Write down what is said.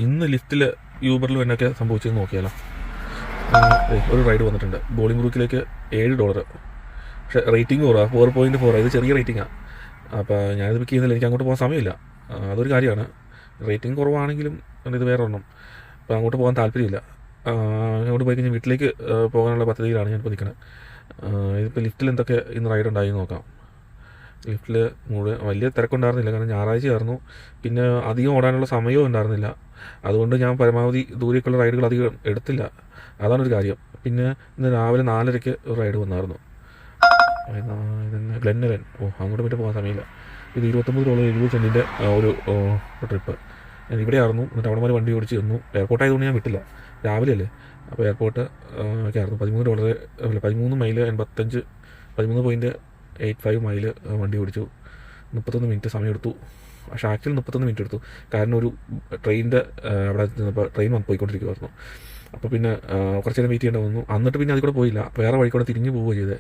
ഇന്ന് ലിഫ്റ്റിൽ യൂബറിൽ എന്നൊക്കെ സംഭവിച്ചെന്ന് നോക്കിയാലോ. ഒരു റൈഡ് വന്നിട്ടുണ്ട് ബോളിംഗ് $7. പക്ഷേ റേറ്റിംഗ് കുറവാണ്, 4.4. ഇത് ചെറിയ റേറ്റിംഗാണ്. അപ്പോൾ ഞാനിത് പിക്ക് ചെയ്യുന്നില്ല, എനിക്ക് അങ്ങോട്ട് പോകാൻ സമയമില്ല. അതൊരു കാര്യമാണ്. റേറ്റിംഗ് കുറവാണെങ്കിലും ഇത് വേറെ ഒന്നും. അപ്പോൾ അങ്ങോട്ട് പോകാൻ താല്പര്യമില്ല. അങ്ങോട്ട് പോയി കഴിഞ്ഞാൽ വീട്ടിലേക്ക് പോകാനുള്ള പദ്ധതിയിലാണ് ഞാനിപ്പോൾ നിൽക്കുന്നത്. ഇതിപ്പോൾ ലിഫ്റ്റിൽ എന്തൊക്കെ ഇന്ന് റൈഡ് ഉണ്ടായി നോക്കാം. ലിഫ്റ്റിൽ വലിയ തിരക്കുണ്ടായിരുന്നില്ല, കാരണം ഞായറാഴ്ചയായിരുന്നു. പിന്നെ അധികം ഓടാനുള്ള സമയവും ഉണ്ടായിരുന്നില്ല. അതുകൊണ്ട് ഞാൻ പരമാവധി ദൂരേക്കുള്ള റൈഡുകൾ അധികം എടുത്തില്ല. അതാണൊരു കാര്യം. പിന്നെ ഇന്ന് രാവിലെ 4:30 ഒരു റൈഡ് വന്നായിരുന്നു. ഇതെന്നെ ഗ്ലെന്നലൻ. അങ്ങോട്ട് പിന്നെ പോകാൻ സമയമില്ല. ഇത് $29 70 സെൻറ്റിൻ്റെ ഒരു ട്രിപ്പ്. ഞാൻ ഇവിടെ ആയിരുന്നു. എന്നിട്ട് അവിടെ വരെ വണ്ടി ഓടിച്ച് ചെന്നു. എയർപോർട്ടായതുകൊണ്ട് ഞാൻ വിട്ടില്ല, രാവിലെ അല്ലേ. അപ്പോൾ എയർപോർട്ട് ഒക്കെ ആയിരുന്നു. $13 അല്ല 13 മൈൽ 85 13.85 മൈൽ വണ്ടി ഓടിച്ചു. 31 മിനിറ്റ് സമയമെടുത്തു. പക്ഷേ ആക്ച്വലി 31 മിനിറ്റ് എടുത്തു, കാരണം ഒരു ട്രെയിനിൻ്റെ അവിടെ നിന്നപ്പോൾ ട്രെയിൻ പോയിക്കൊണ്ടിരിക്കുമായിരുന്നു. അപ്പോൾ പിന്നെ കുറച്ച് നേരം വെയിറ്റ് ചെയ്യേണ്ടി വന്നു. എന്നിട്ട് പിന്നെ അതിൽ കൂടെ പോയില്ല, വേറെ വഴിക്കൂടെ തിരിഞ്ഞ് പോവുകയാണ് ചെയ്തത്.